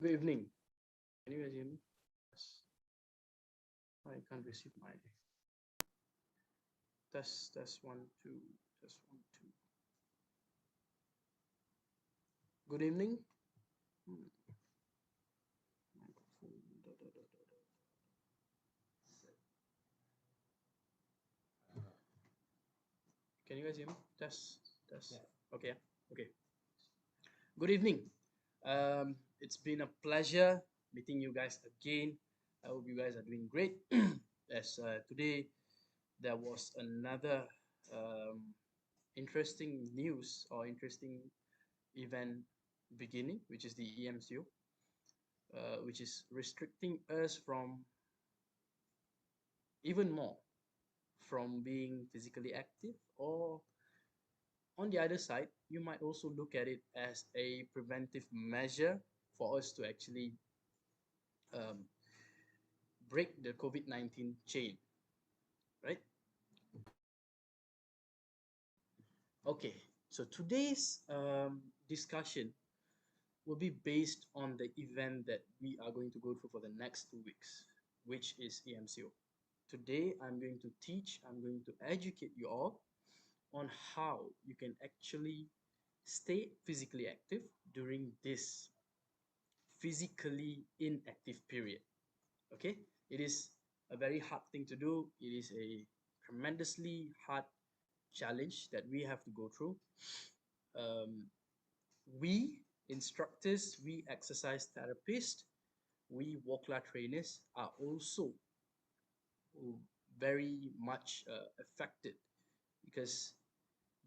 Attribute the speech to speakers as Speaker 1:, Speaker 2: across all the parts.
Speaker 1: Good evening. Can you guys hear me? Yes. I can't receive my test one two test one two. Good evening. Hmm, microphone. Da. Can you guys hear me? Test.
Speaker 2: Yeah.
Speaker 1: Okay. Okay. Good evening. It's been a pleasure meeting you guys again. I hope you guys are doing great. As today there was another um, interesting news or interesting event beginning, which is the EMCO, which is restricting us from even more from being physically active, or on the other side, you might also look at it as a preventive measure for us to actually um, break the COVID-19 chain, right? Okay, so today's discussion will be based on the event that we are going to go through for the next 2 weeks, which is EMCO. Today, I'm going to educate you all on how you can actually stay physically active during this physically inactive period. Okay, it is a very hard thing to do. It is a tremendously hard challenge that we have to go through. Um, we instructors, we exercise therapists, we Wokla trainers are also very much affected because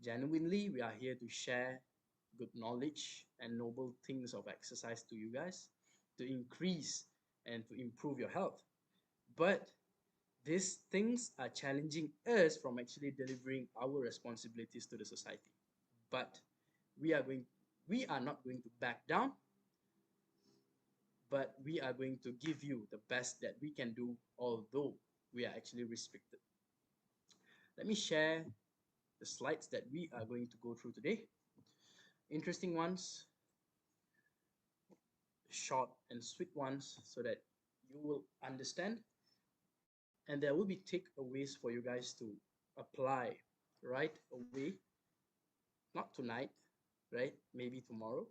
Speaker 1: genuinely we are here to share good knowledge and noble things of exercise to you guys to increase and to improve your health. But these things are challenging us from actually delivering our responsibilities to the society. But we are going we are not going to back down, but we are going to give you the best that we can do, although we are actually restricted. Let me share the slides that we are going to go through today. Interesting ones, short and sweet ones, so that you will understand, and there will be takeaways for you guys to apply right away, not tonight, right? Maybe tomorrow,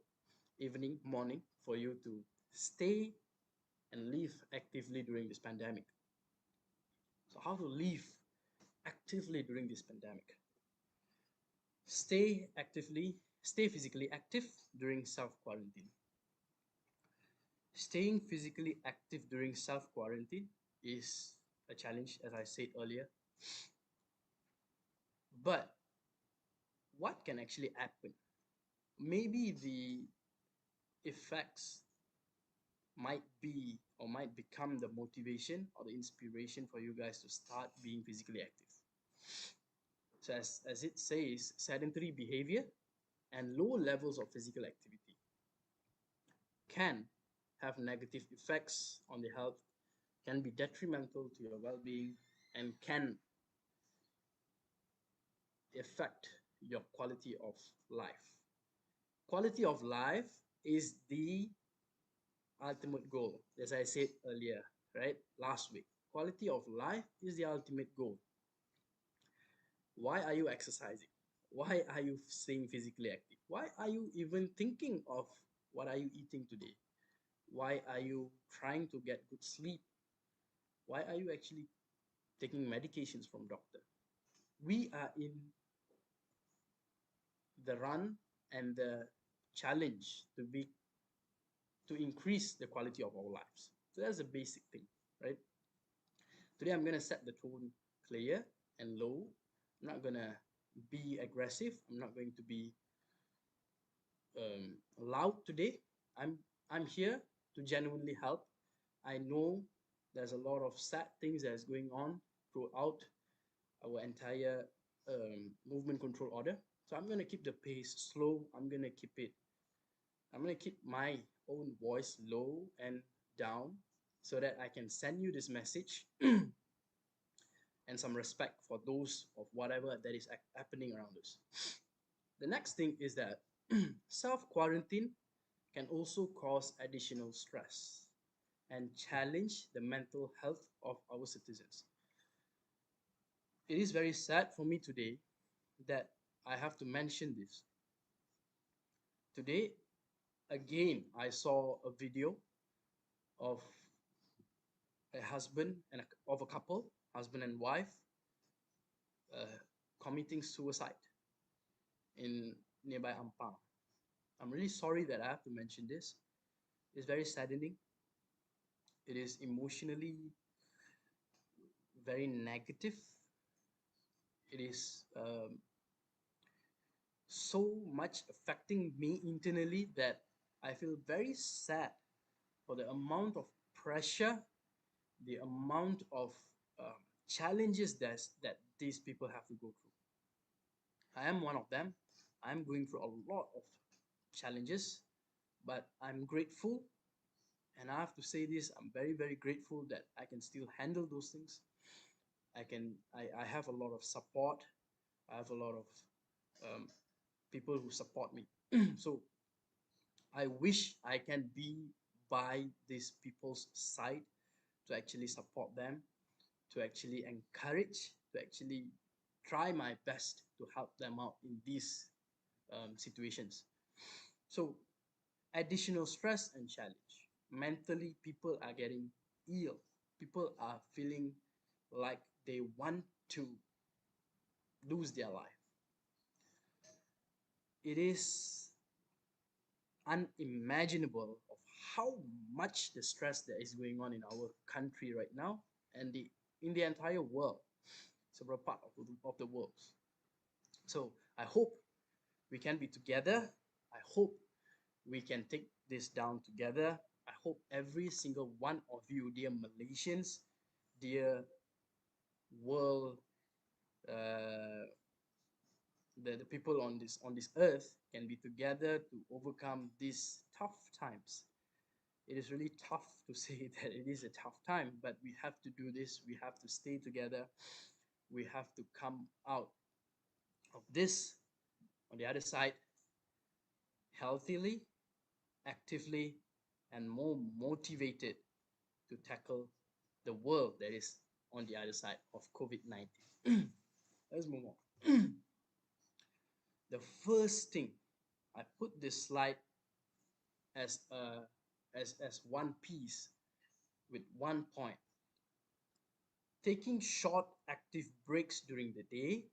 Speaker 1: evening, morning, for you to stay and live actively during this pandemic. So, how to live actively during this pandemic? Stay physically active during self quarantine. Staying physically active during self quarantine is a challenge, as I said earlier. But what can actually happen? Maybe the effects might be or might become the motivation or the inspiration for you guys to start being physically active. So, as it says, sedentary behavior and low levels of physical activity can have negative effects on the health, can be detrimental to your well being, and can affect your quality of life. Quality of life is the ultimate goal, as I said earlier, right? Last week. Quality of life is the ultimate goal. Why are you exercising? Why are you staying physically active? Why are you even thinking of what are you eating today? Why are you trying to get good sleep? Why are you actually taking medications from doctor? We are in the run and the challenge to increase the quality of our lives. So that's a basic thing, right? Today I'm gonna set the tone clear and low. I'm not gonna be aggressive. I'm not going to be loud today. I'm I'm here to genuinely help. I know there's a lot of sad things that's going on throughout our entire movement control order. So I'm gonna keep the pace slow. I'm gonna keep my own voice low and down so that I can send you this message and some respect for those of whatever that is happening around us. The next thing is that self quarantine can also cause additional stress and challenge the mental health of our citizens. It is very sad for me today that I have to mention this. Today, again, I saw a video of a husband and of a couple, husband and wife, uh, committing suicide in nearby Ampang. I'm really sorry that I have to mention this. It's very saddening. It is emotionally very negative. It is so much affecting me internally that I feel very sad for the amount of pressure, the amount of challenges that these people have to go through. I am one of them. I'm going through a lot of challenges, but I'm grateful. And I have to say this, I'm very, very grateful that I can still handle those things. I have a lot of support. I have a lot of um, people who support me. So I wish I can be by these people's side to actually support them, to actually encourage, to actually try my best to help them out in these situations. So, additional stress and challenge. Mentally, people are getting ill. People are feeling like they want to lose their life. It is unimaginable of how much the stress that is going on in our country right now and in the entire world, several part of the world. So I hope we can be together. I hope we can take this down together. I hope every single one of you, dear Malaysians, dear world, uh, the people on this earth can be together to overcome these tough times. It is really tough to say that it is a tough time, but we have to do this. We have to stay together. We have to come out of this on the other side healthily, actively, and more motivated to tackle the world that is on the other side of COVID-19. Let's move on. The first thing, I put this slide as as one piece with one point. Taking short active breaks during the day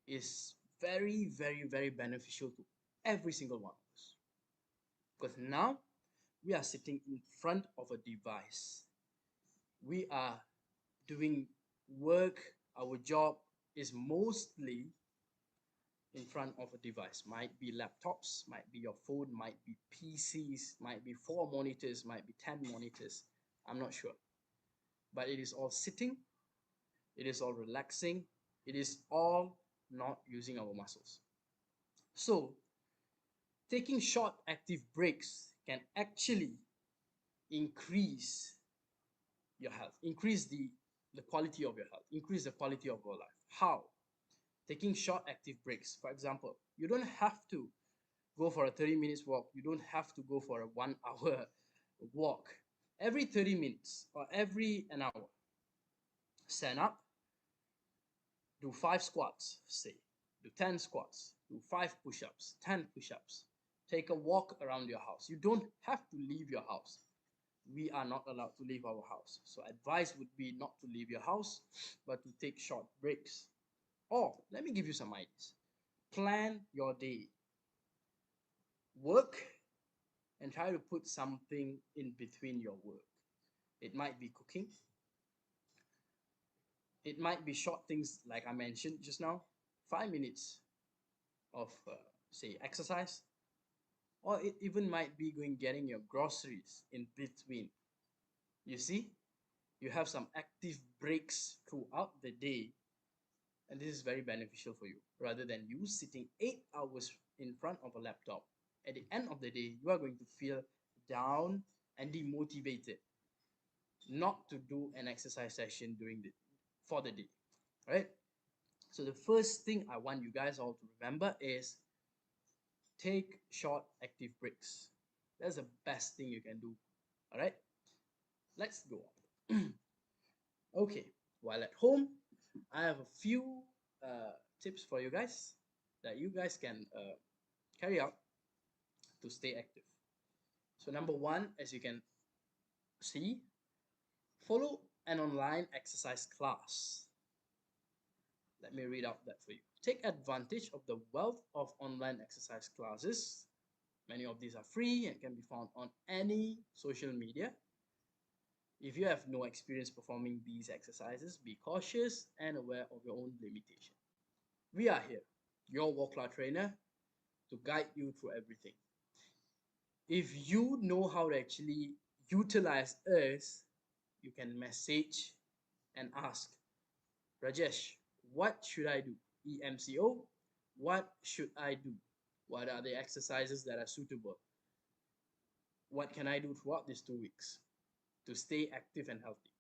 Speaker 1: is very, very, very beneficial to every single one of us. Because now we are sitting in front of a device. We are doing work. Our job is mostly in front of a device. Might be laptops, might be your phone, might be PCs, might be 4 monitors, might be 10 monitors. I'm not sure. But it is all sitting, it is all relaxing, it is all not using our muscles. So, taking short active breaks can actually increase your health, increase the quality of your health, increase the quality of your life. How? Taking short active breaks. For example, you don't have to go for a 30 minutes walk. You don't have to go for a 1 hour walk. Every 30 minutes or every an hour, stand up, do 5 squats, say, do 10 squats, do 5 push-ups, 10 push-ups. Take a walk around your house. You don't have to leave your house. We are not allowed to leave our house. So advice would be not to leave your house, but to take short breaks. Or let me give you some ideas. Plan your day. Work and try to put something in between your work. It might be cooking. It might be short things like I mentioned just now, 5 minutes of say exercise, or it even might be going getting your groceries in between. You see, you have some active breaks throughout the day, and this is very beneficial for you rather than you sitting 8 hours in front of a laptop. At the end of the day, you are going to feel down and demotivated not to do an exercise session during the for the day. Right? So the first thing I want you guys all to remember is take short active breaks. That's the best thing you can do. All right, let's go on. Okay, while at home, I have a few tips for you guys that you guys can carry out to stay active. So number one, as you can see, follow an online exercise class. Let me read out that for you. Take advantage of the wealth of online exercise classes. Many of these are free and can be found on any social media. If you have no experience performing these exercises, be cautious and aware of your own limitation. We are here, your Walkla trainer, to guide you through everything. If you know how to actually utilize us, you can message and ask, Rajesh, what should I do? EMCO, what should I do? What are the exercises that are suitable? What can I do throughout these 2 weeks to stay active and healthy?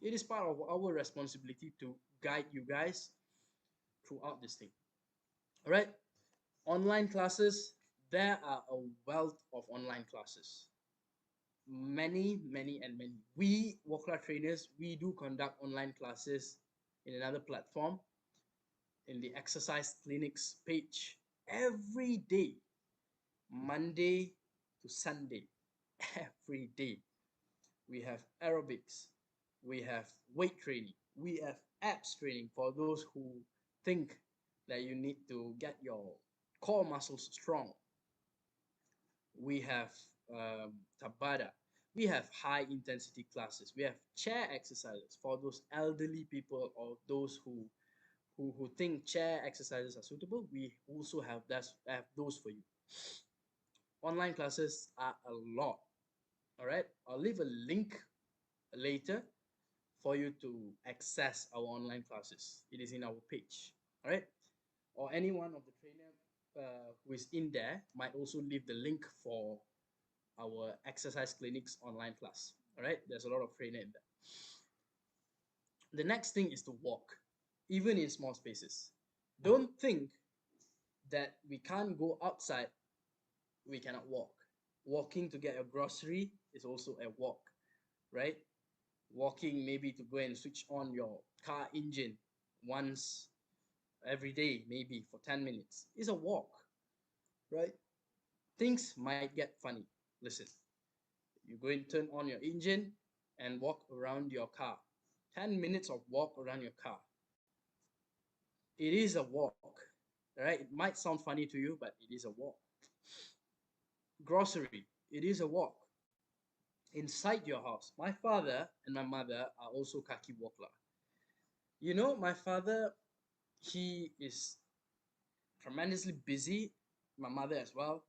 Speaker 1: It is part of our responsibility to guide you guys throughout this thing. All right, online classes, there are a wealth of online classes. Many. We, Walkla trainers, we do conduct online classes in another platform, in the exercise clinics page, every day, Monday to Sunday, every day. We have aerobics, we have weight training, we have abs training for those who think that you need to get your core muscles strong. We have Tabata. We have high intensity classes. We have chair exercises for those elderly people or those who think chair exercises are suitable. We also have those for you. Online classes are a lot. All right, I'll leave a link later for you to access our online classes. It is in our page. All right, or any one of the trainer who is in there might also leave the link for our exercise clinics online class. All right, there's a lot of trainer in there. The next thing is to walk, even in small spaces. Don't think that we can't go outside, we cannot walk. Walking to get a grocery is also a walk, right? Walking maybe to go and switch on your car engine once every day, maybe for 10 minutes, is a walk, right? Things might get funny. Listen, you go and turn on your engine and walk around your car. 10 minutes of walk around your car. It is a walk, right? It might sound funny to you, but it is a walk. Grocery, it is a walk. Inside your house, my father and my mother are also kaki walkla. You know, my father, he is tremendously busy, my mother as well.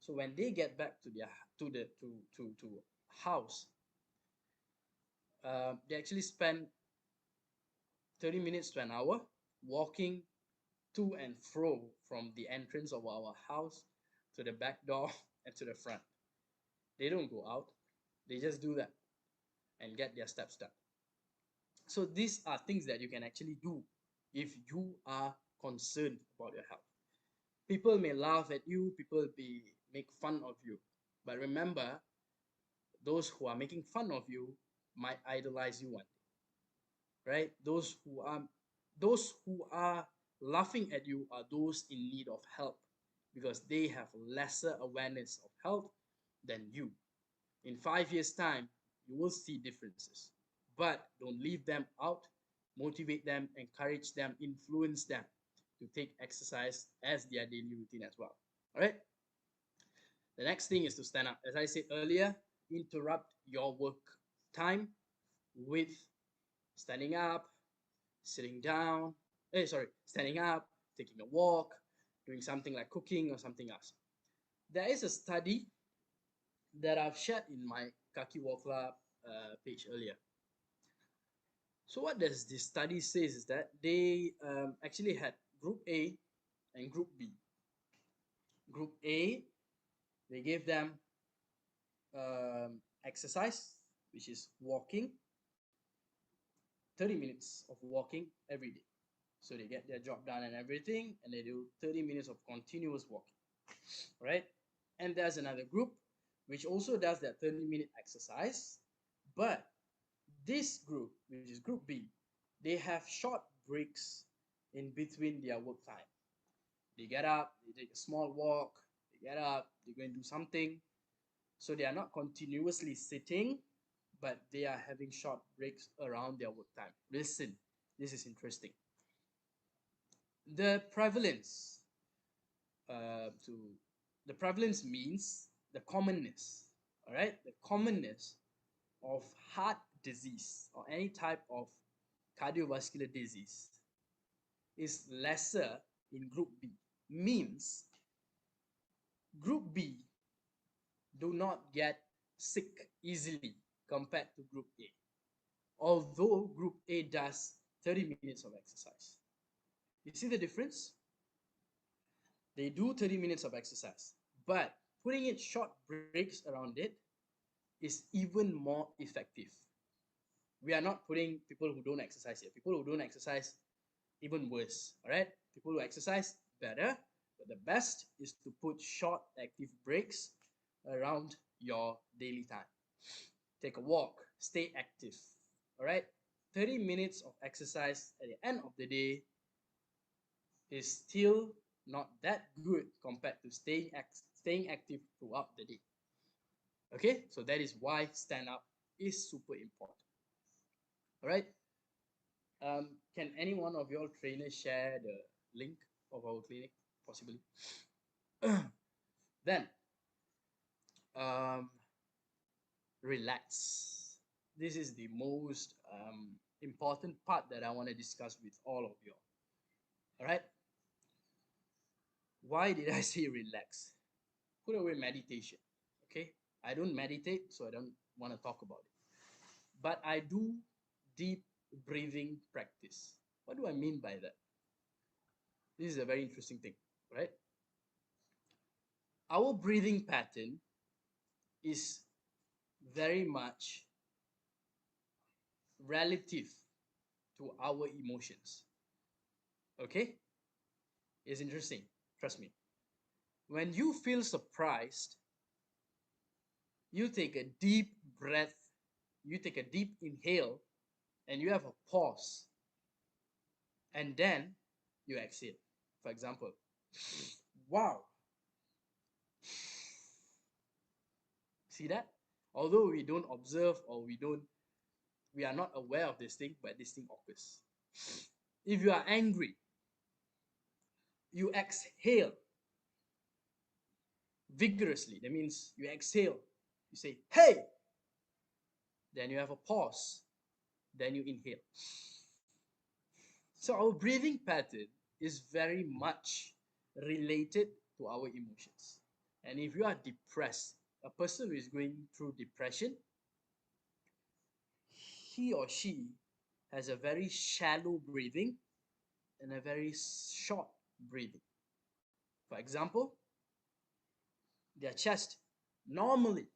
Speaker 1: So when they get back to their to house, they actually spend 30 minutes to an hour walking to and fro from the entrance of our house to the back door and to the front. They don't go out, they just do that and get their steps done. So these are things that you can actually do if you are concerned about your health. People may laugh at you, people may make fun of you, but remember, those who are making fun of you might idolize you one day, right? Those who are laughing at you are those in need of help because they have lesser awareness of health than you. In 5 years' time, you will see differences, but don't leave them out. Motivate them, encourage them, influence them to take exercise as their daily routine as well. All right. The next thing is to stand up. As I said earlier, interrupt your work time with standing up, sitting down. Standing up, taking a walk, doing something like cooking or something else. There is a study that I've shared in my Kaki Walk Club page earlier. So what does this study says is that they actually had Group A and Group B. Group A, they gave them exercise, which is walking, 30 minutes of walking every day. So they get their job done and everything, and they do 30 minutes of continuous walking, right? And there's another group which also does that 30-minute exercise. But this group, which is group B, they have short breaks in between their work time. They get up, they take a small walk, they get up, they go and do something. So they are not continuously sitting, but they are having short breaks around their work time. Listen, this is interesting. The prevalence, to the prevalence means the commonness, all right? The commonness of heart disease or any type of cardiovascular disease is lesser in group B. Means group B do not get sick easily compared to group A. Although group A does 30 minutes of exercise. You see the difference? They do 30 minutes of exercise, but putting it short breaks around it is even more effective. We are not putting people who don't exercise here. People who don't exercise, even worse. All right? People who exercise, better. But the best is to put short active breaks around your daily time. Take a walk, stay active. All right? 30 minutes of exercise at the end of the day is still not that good compared to staying active throughout the day. Okay, so that is why stand up is super important. All right. Can any one of your trainers share the link of our clinic, possibly? Then, um, relax. This is the most important part that I want to discuss with all of you. All right. Why did I say relax? Put away meditation. Okay. I don't meditate, so I don't want to talk about it. But I do deep breathing practice. What do I mean by that? This is a very interesting thing, right? Our breathing pattern is very much relative to our emotions. Okay? It's interesting. Trust me. When you feel surprised, you take a deep breath, you take a deep inhale, and you have a pause. And then you exhale. For example, wow. See that? Although we don't observe or we are not aware of this thing, but this thing occurs. If you are angry, you exhale vigorously. That means you exhale. You say, hey! Then you have a pause. Then you inhale. So our breathing pattern is very much related to our emotions. And if you are depressed, a person who is going through depression, he or she has a very shallow breathing and a very short breathing. For example, their chest, normally,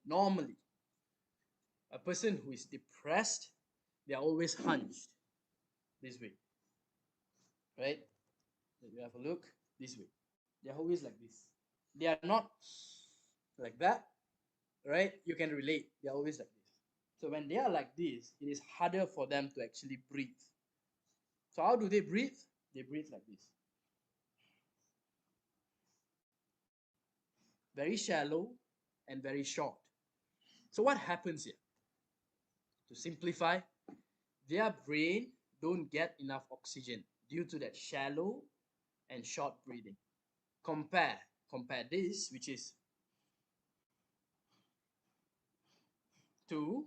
Speaker 1: a person who is depressed, they are always hunched this way, right? You have a look this way. They are always like this. They are not like that, right? You can relate. They are always like this. So when they are like this, it is harder for them to actually breathe. So how do they breathe? They breathe like this. Very shallow and very short. So what happens here? To simplify, their brain don't get enough oxygen due to that shallow and short breathing. Compare this, which is to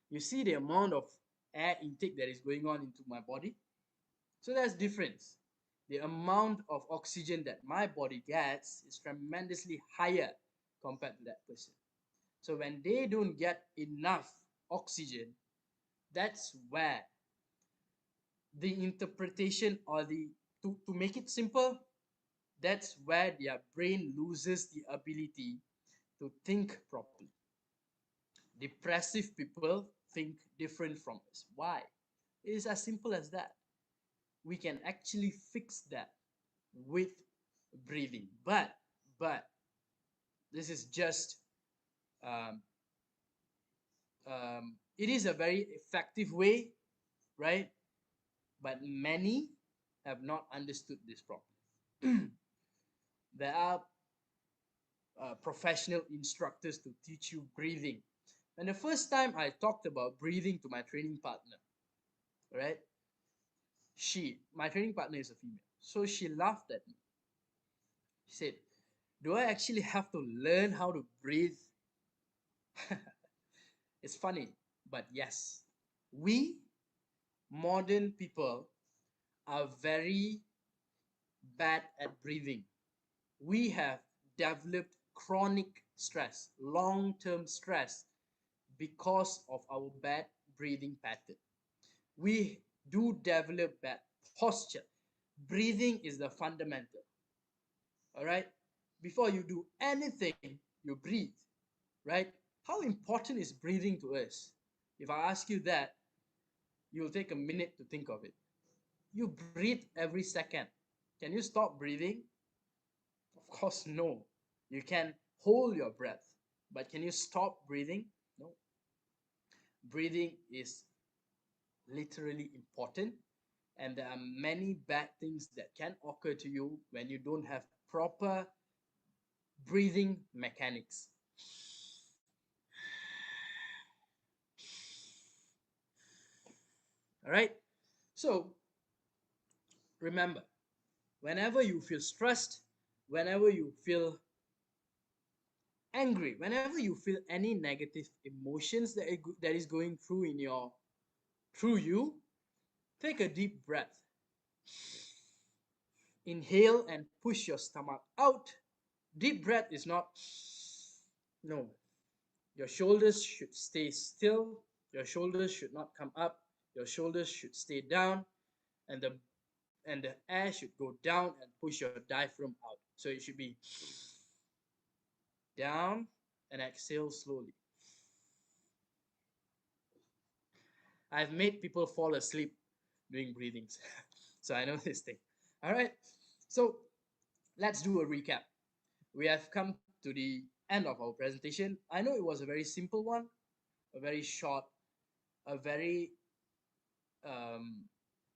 Speaker 1: you see the amount of air intake that is going on into my body. So there's difference. The amount of oxygen that my body gets is tremendously higher compared to that person. So when they don't get enough oxygen, that's where the interpretation or to make it simple, that's where their brain loses the ability to think properly. Depressive people think different from us. Why? It is as simple as that. we can actually fix that with breathing. But this is just um, it is a very effective way, right? But many have not understood this properly. There are professional instructors to teach you breathing. And the first time I talked about breathing to my training partner, right? My training partner is a female. So she laughed at me. She said, "Do I actually have to learn how to breathe?" It's funny, but yes, we modern people are very bad at breathing. We have developed chronic stress, long term stress, because of our bad breathing pattern. We do develop bad posture. Breathing is the fundamental. All right. Before you do anything, you breathe. Right. How important is breathing to us? If I ask you that, you'll take a minute to think of it. You breathe every second. Can you stop breathing? Of course, no. You can hold your breath, but can you stop breathing? No. Breathing is literally important, and there are many bad things that can occur to you when you don't have proper breathing mechanics. All right. So remember, whenever you feel stressed, whenever you feel angry, whenever you feel any negative emotions that is going through through you, take a deep breath. Inhale and push your stomach out. Deep breath is not, no. Your shoulders should stay still. Your shoulders should not come up. Your shoulders should stay down, and the air should go down and push your diaphragm out. So it should be down and exhale slowly. I've made people fall asleep doing breathings. So I know this thing. All right. So let's do a recap. We have come to the end of our presentation. I know it was a very simple one, a very short, a very um,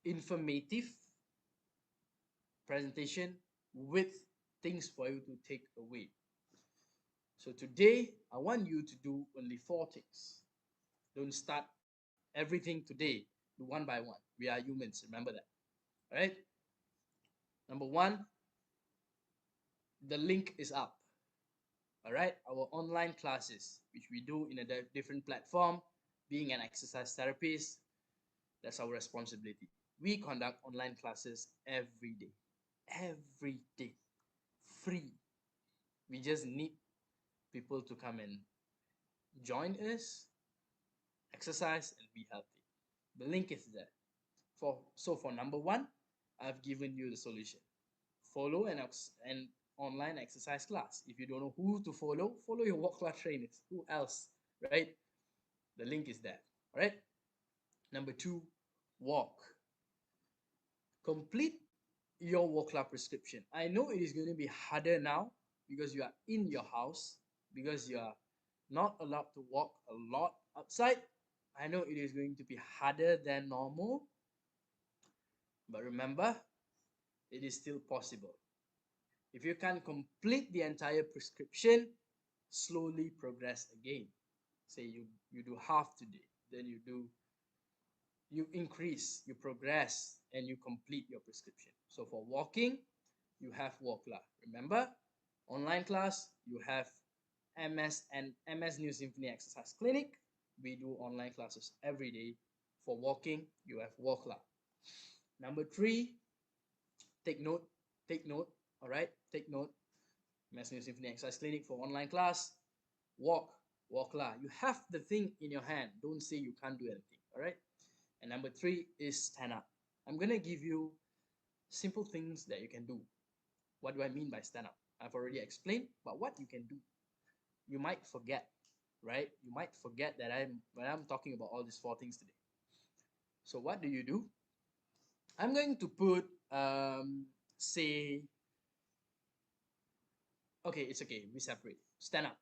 Speaker 1: informative presentation with things for you to take away. So today, I want you to do only 4 things. Don't start everything today. Do one by one. We are humans. Remember that. All right. Number one, the link is up. All right. Our online classes, which we do in a different platform, being an exercise therapist, that's our responsibility. We conduct online classes every day, free. We just need people to come and join us, exercise, and be healthy. The link is there. For number one, I've given you the solution. Follow an online exercise class. If you don't know who to follow, follow your walk class trainers. Who else, right? The link is there. All right. Number two, walk. Complete your walk club prescription. I know it is going to be harder now because you are in your house, because you are not allowed to walk a lot outside. I know it is going to be harder than normal, but remember, it is still possible. If you can't complete the entire prescription, slowly progress again. Say you do half today, then you increase, you progress, and you complete your prescription. So for walking, you have Walkla. Remember, online class, you have MS New Symphony Exercise Clinic. We do online classes every day. For walking, you have Walkla. Number three, take note, take note, all right? Take note. MS New Symphony Exercise Clinic for online class. Walkla. You have the thing in your hand. Don't say you can't do anything, all right? And number three is stand up. I'm going to give you simple things that you can do. What do I mean by stand up? I've already explained, but what you can do. You might forget, right? You might forget that when I'm talking about all these 4 things today. So what do? I'm going to put say, okay, it's okay. We separate. Stand up.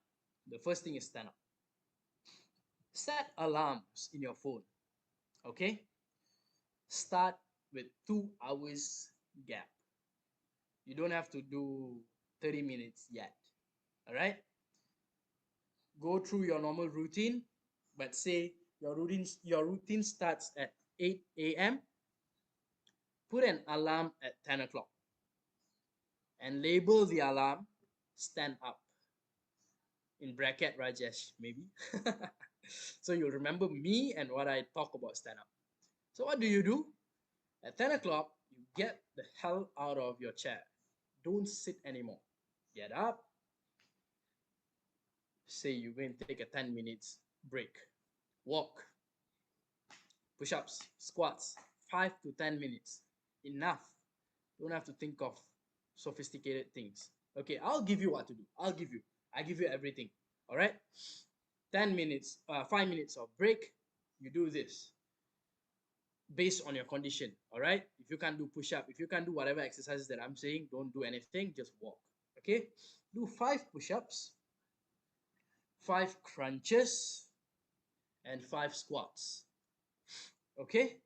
Speaker 1: The first thing is stand up. Set alarms in your phone. Okay. Start with 2 hours gap. You don't have to do 30 minutes yet. All right. Go through your normal routine, but say your routine starts at 8 a.m. Put an alarm at 10 o'clock and label the alarm stand up, in bracket Rajesh maybe. So you'll remember me and what I talk about stand up. So what do? At 10 o'clock, you get the hell out of your chair. Don't sit anymore. Get up. Say you're going to take a 10 minutes break. Walk. Push-ups, squats, 5 to 10 minutes. Enough. Don't have to think of sophisticated things. Okay, I'll give you what to do. I give you everything. All right? 10 minutes, 5 minutes of break. You do this based on your condition. All right? If you can't do push-up, if you can't do whatever exercises that I'm saying, don't do anything. Just walk. Okay? Do 5 push-ups, 5 crunches, and 5 squats. Okay?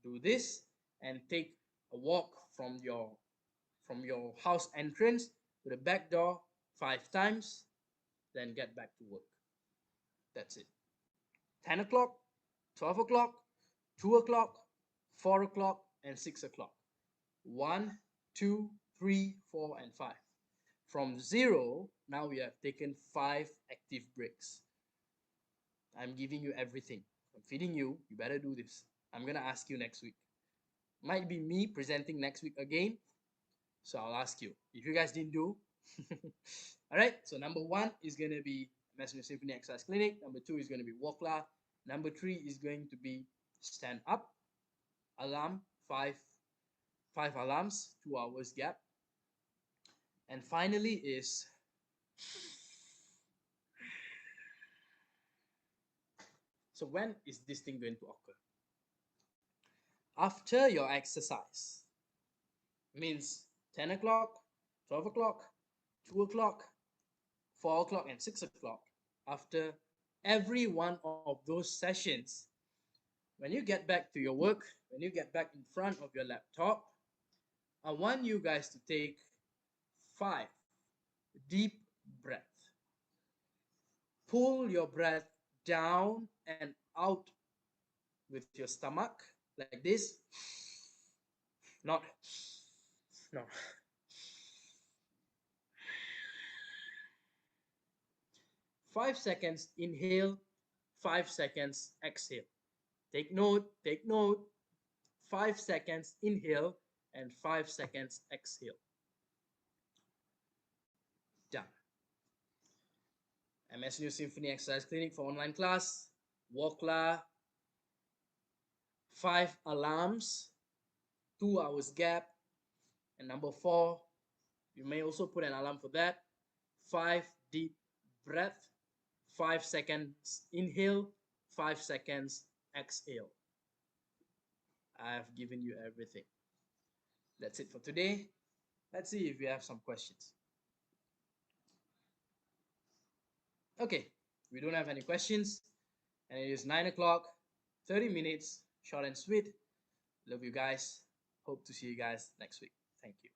Speaker 1: Do this and take a walk from your house entrance to the back door 5 times, then get back to work. That's it. 10 o'clock, 12 o'clock, 2 o'clock, 4 o'clock, and 6 o'clock. 1, 2, 3, 4, and 5. From 0, now we have taken 5 active breaks. I'm giving you everything. I'm feeding you. You better do this. I'm going to ask you next week. Might be me presenting next week again. So I'll ask you. If you guys didn't do, all right. So number 1 is going to be Messenger Symphony Exercise Clinic. Number 2 is going to be Walkla. Number 3 is going to be stand up. Alarm, 5 alarms, 2 hours gap. And finally is so when is this thing going to occur? After your exercise. Means 10 o'clock, 12 o'clock, 2 o'clock, 4 o'clock, and 6 o'clock. After every one of those sessions, when you get back to your work, when you get back in front of your laptop, I want you guys to take 5 deep breaths. Pull your breath down and out with your stomach like this. Not, no. 5 seconds inhale, 5 seconds exhale. Take note, 5 seconds inhale and 5 seconds exhale. Done. MSU Symphony Exercise Clinic for online class. Walkla, 5 alarms, 2 hours gap. And number 4, you may also put an alarm for that. 5 deep breath, 5 seconds inhale, 5 seconds exhale. I've given you everything. That's it for today. Let's see if we have some questions. Okay, we don't have any questions. And it is 9 o'clock, 30 minutes, short and sweet. Love you guys. Hope to see you guys next week. Thank you.